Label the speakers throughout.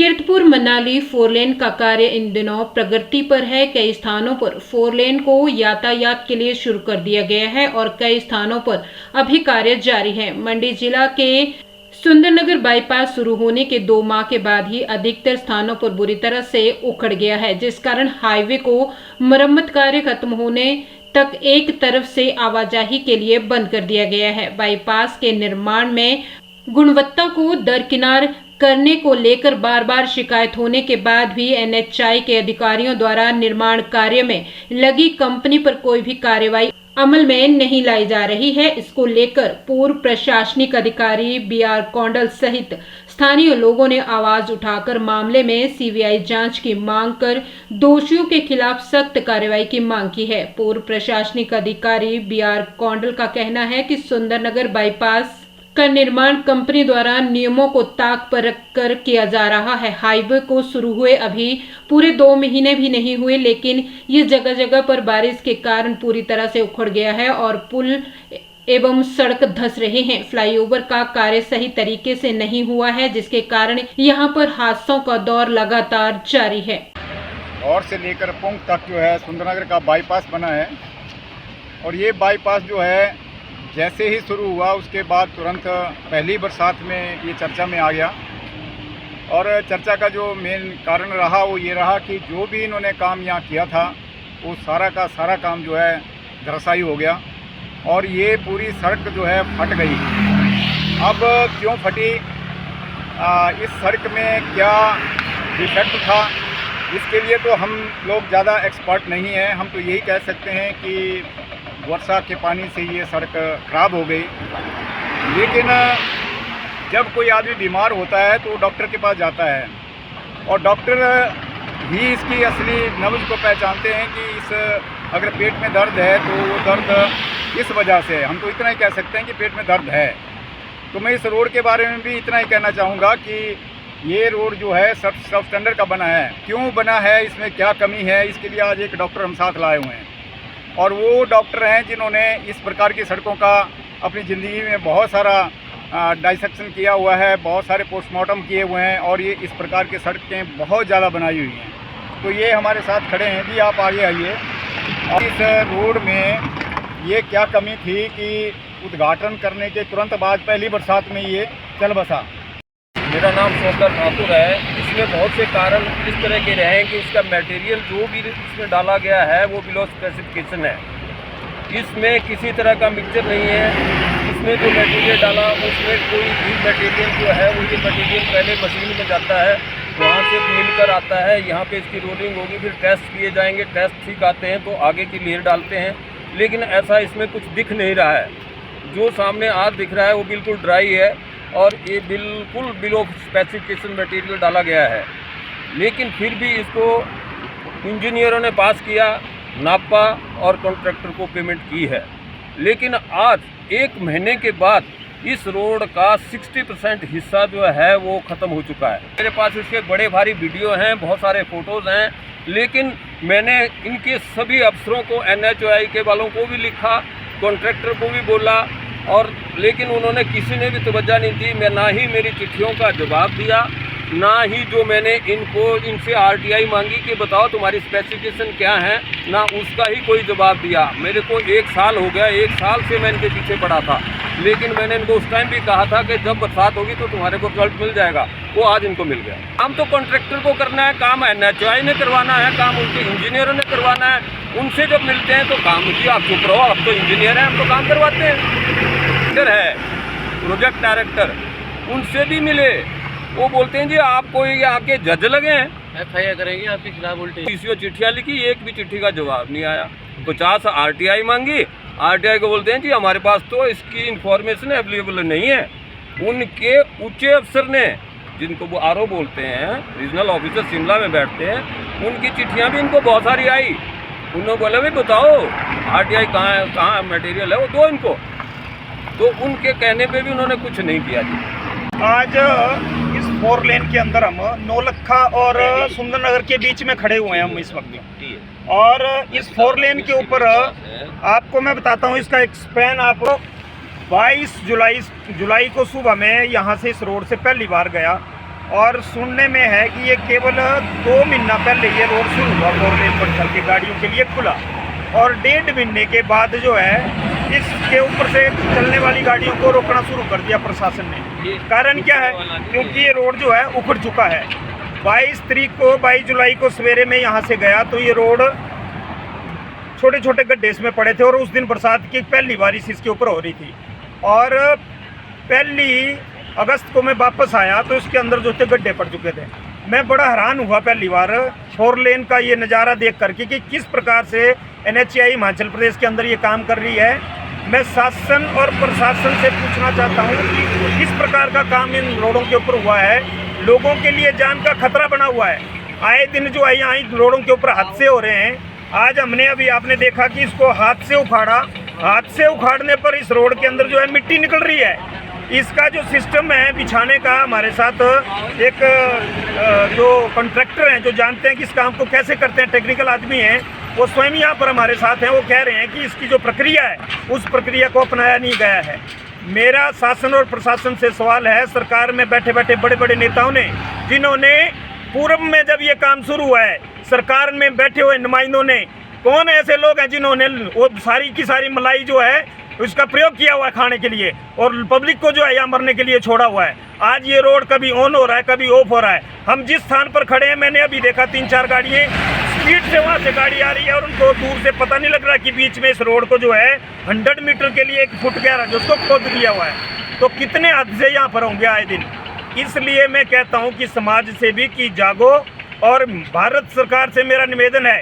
Speaker 1: Kiratpur Manali four lane का कार्य इन दिनों प्रगति पर है। कई स्थानों पर फोरलेन को यातायात के लिए शुरू कर दिया गया है और कई स्थानों पर अभी कार्य जारी है। मंडी जिला के सुंदरनगर बाईपास शुरू होने के 2 माह के बाद ही अधिकतर स्थानों पर बुरी तरह से उखड़ गया है, जिस कारण हाईवे को मरम्मत कार्य खत्म होने तक एक तरफ से आवाजाही के लिए बंद कर दिया गया है। बाईपास के निर्माण में गुणवत्ता को दरकिनार करने को लेकर बार बार शिकायत होने के बाद भी NHAI के अधिकारियों द्वारा निर्माण कार्य में लगी कंपनी पर कोई भी कार्रवाई अमल में नहीं लाई जा रही है। इसको लेकर पूर्व प्रशासनिक अधिकारी BR कौंडल सहित स्थानीय लोगों ने आवाज उठाकर मामले में CBI जांच की मांग कर दोषियों के खिलाफ सख्त कार्रवाई की मांग की है। पूर्व प्रशासनिक अधिकारी BR कौंडल का कहना है कि सुंदरनगर बाईपास का निर्माण कंपनी द्वारा नियमों को ताक पर रखकर किया जा रहा है। हाईवे को शुरू हुए अभी पूरे 2 महीने भी नहीं हुए, लेकिन ये जगह जगह पर बारिश के कारण पूरी तरह से उखड़ गया है और पुल एवं सड़क धंस रहे हैं। फ्लाईओवर का कार्य सही तरीके से नहीं हुआ है, जिसके कारण यहाँ पर हादसों का दौर लगातार जारी है।
Speaker 2: और से लेकर पुंग तक जो है सुंदरनगर का बाईपास बना है और ये बाईपास जो है जैसे ही शुरू हुआ उसके बाद तुरंत पहली बरसात में ये चर्चा में आ गया। और चर्चा का जो मेन कारण रहा वो ये रहा कि जो भी इन्होंने काम यहाँ किया था वो सारा का सारा काम जो है धराशायी हो गया और ये पूरी सड़क जो है फट गई। अब क्यों फटी, इस सड़क में क्या डिफेक्ट था, इसके लिए तो हम लोग ज़्यादा एक्सपर्ट नहीं हैं। हम तो यही कह सकते हैं कि वर्षा के पानी से ये सड़क खराब हो गई। लेकिन जब कोई आदमी बीमार होता है तो डॉक्टर के पास जाता है और डॉक्टर ही इसकी असली नब्ज को पहचानते हैं कि इस अगर पेट में दर्द है तो वो दर्द इस वजह से, हम तो इतना ही कह सकते हैं कि पेट में दर्द है। तो मैं इस रोड के बारे में भी इतना ही कहना चाहूँगा कि ये रोड जो है सब स्टैंडर्ड का बना है। क्यों बना है, इसमें क्या कमी है, इसके लिए आज एक डॉक्टर हम साथ लाए हुए हैं और वो डॉक्टर हैं जिन्होंने इस प्रकार की सड़कों का अपनी ज़िंदगी में बहुत सारा डाइसेक्शन किया हुआ है, बहुत सारे पोस्टमार्टम किए हुए हैं और ये इस प्रकार की सड़कें बहुत ज़्यादा बनाई हुई हैं। तो ये हमारे साथ खड़े हैं जी, आप आगे आइए। और इस रोड में ये क्या कमी थी कि उद्घाटन करने के तुरंत बाद पहली बरसात में ये चल बसा।
Speaker 3: मेरा नाम सोमदर ठाकुर है। इसमें बहुत से कारण इस तरह के रहे हैं कि इसका मटेरियल जो भी इसमें डाला गया है वो बिलो स्पेसिफिकेशन है। इसमें किसी तरह का मिक्सचर नहीं है। इसमें जो मटेरियल डाला उसमें कोई भी मटेरियल जो है वो ये मटेरियल पहले मशीन में जाता है, वहाँ से मिलकर आता है, यहाँ पे इसकी रोलिंग होगी, फिर टेस्ट किए जाएंगे, टेस्ट ठीक आते हैं तो आगे की लेयर डालते हैं। लेकिन ऐसा इसमें कुछ दिख नहीं रहा है। जो सामने आज दिख रहा है वो बिल्कुल ड्राई है और ये बिल्कुल बिलो स्पेसिफिकेशन मटेरियल डाला गया है। लेकिन फिर भी इसको इंजीनियरों ने पास किया, नापा और कॉन्ट्रैक्टर को पेमेंट की है। लेकिन आज 1 महीने के बाद इस रोड का 60% हिस्सा जो है वो ख़त्म हो चुका है। मेरे पास इसके बड़े भारी वीडियो हैं, बहुत सारे फ़ोटोज़ हैं। लेकिन मैंने इनके सभी अफसरों को, NHAI के वालों को भी लिखा, कॉन्ट्रैक्टर को भी बोला और लेकिन उन्होंने किसी ने भी तवज्जो नहीं दी। मैं ना ही मेरी चिट्ठियों का जवाब दिया, ना ही जो मैंने इनसे RTI मांगी कि बताओ तुम्हारी स्पेसिफिकेशन क्या है, ना उसका ही कोई जवाब दिया। मेरे को 1 साल हो गया, 1 साल से मैं इनके पीछे पड़ा था। लेकिन मैंने इनको उस टाइम भी कहा था कि जब बरसात होगी तो तुम्हारे को रिजल्ट मिल जाएगा। वो आज इनको मिल गया। काम तो कॉन्ट्रैक्टर को करना है, काम NHAI ने करवाना है, काम उनके इंजीनियरों ने करवाना है। उनसे जब मिलते हैं तो काम की आप चुप रहो, अब तो इंजीनियर हैं, हम तो काम करवाते हैं। है प्रोजेक्ट डायरेक्टर, उनसे भी मिले, वो बोलते हैं जी आप कोई यहाँ के जज लगे हैं,
Speaker 4: FIR करेंगे आपके खिलाफ उल्टी।
Speaker 3: PCO चिट्ठियाँ लिखी, एक भी चिट्ठी का जवाब नहीं आया। 50 RTI मांगी, RTI को बोलते हैं जी हमारे पास तो इसकी इंफॉर्मेशन अवेलेबल नहीं है। उनके उच्च अफसर ने, जिनको वो RO बोलते हैं, रीजनल ऑफिसर शिमला में बैठते हैं, उनकी चिट्ठियाँ भी इनको बहुत सारी आई। उन्होंने बोला भाई बताओ RTI कहाँ है, कहाँ मटेरियल है, वो दो इनको। तो उनके कहने पे भी उन्होंने कुछ नहीं किया जी।
Speaker 5: आज इस 4 लेन के अंदर हम नौलखा और सुंदरनगर के बीच में खड़े हुए हैं हम इस वक्त। और इस 4 लेन के ऊपर आपको मैं बताता हूँ, इसका एक स्पैन आपको 22 जुलाई को सुबह में यहाँ से इस रोड से पहली बार गया और सुनने में है कि ये केवल 2 महीना पहले ये रोड शुरू हुआ 4 लेन पर चल के गाड़ियों के लिए खुला, और 1.5 महीने के बाद जो है इसके ऊपर से चलने वाली गाड़ियों को रोकना शुरू कर दिया प्रशासन ने। कारण क्या है? क्योंकि ये रोड जो है उखड़ चुका है। 22 जुलाई को सवेरे में यहाँ से गया तो ये रोड छोटे छोटे गड्ढे इसमें पड़े थे, और उस दिन बरसात की पहली बारिश इसके ऊपर हो रही थी। और 1 अगस्त को मैं वापस आया तो इसके अंदर जो थे गड्ढे पड़ चुके थे। मैं बड़ा हैरान हुआ पहली बार 4 लेन का ये नज़ारा देख करके कि किस प्रकार से NHAI हिमाचल प्रदेश के अंदर ये काम कर रही है। मैं शासन और प्रशासन से पूछना चाहता हूँ कि किस प्रकार का काम इन रोडों के ऊपर हुआ है। लोगों के लिए जान का खतरा बना हुआ है। आए दिन जो है यहाँ रोडों के ऊपर हादसे हो रहे हैं। आज हमने अभी आपने देखा कि इसको हाथ से उखाड़ा, हाथ से उखाड़ने पर इस रोड के अंदर जो है मिट्टी निकल रही है। इसका जो सिस्टम है बिछाने का, हमारे साथ एक जो कॉन्ट्रैक्टर हैं जो जानते हैं कि इस काम को कैसे करते हैं, टेक्निकल आदमी हैं, वो स्वयं यहाँ पर हमारे साथ हैं। वो कह रहे हैं कि इसकी जो प्रक्रिया है उस प्रक्रिया को अपनाया नहीं गया है। मेरा शासन और प्रशासन से सवाल है, सरकार में बैठे बैठे बड़े बड़े नेताओं ने, जिन्होंने पूर्व में जब ये काम शुरू हुआ है सरकार में बैठे हुए नुमाइंदों ने, कौन ऐसे लोग हैं जिन्होंने वो सारी की सारी मलाई जो है उसका प्रयोग किया हुआ है खाने के लिए, और पब्लिक को जो है यहाँ मरने के लिए छोड़ा हुआ है। आज ये रोड कभी ऑन हो रहा है, कभी ऑफ हो रहा है। हम जिस स्थान पर खड़े हैं, मैंने अभी देखा 3-4 गाड़ियाँ स्पीड से वहाँ से गाड़ी आ रही है, और उनको दूर से पता नहीं लग रहा कि बीच में इस रोड को जो है 100 मीटर के लिए 1 फुट गहरा जो उसको खोद दिया हुआ है। तो कितने हादसे यहाँ पर होंगे आए दिन। इसलिए मैं कहता हूँ कि समाज सेवी की जागो, और भारत सरकार से मेरा निवेदन है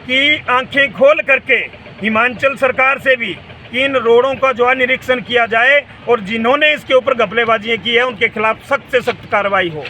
Speaker 5: कि आंखें खोल करके हिमाचल सरकार से भी इन रोडों का जो है निरीक्षण किया जाए, और जिन्होंने इसके ऊपर घपलेबाजी की है उनके खिलाफ सख्त से सख्त कार्रवाई हो।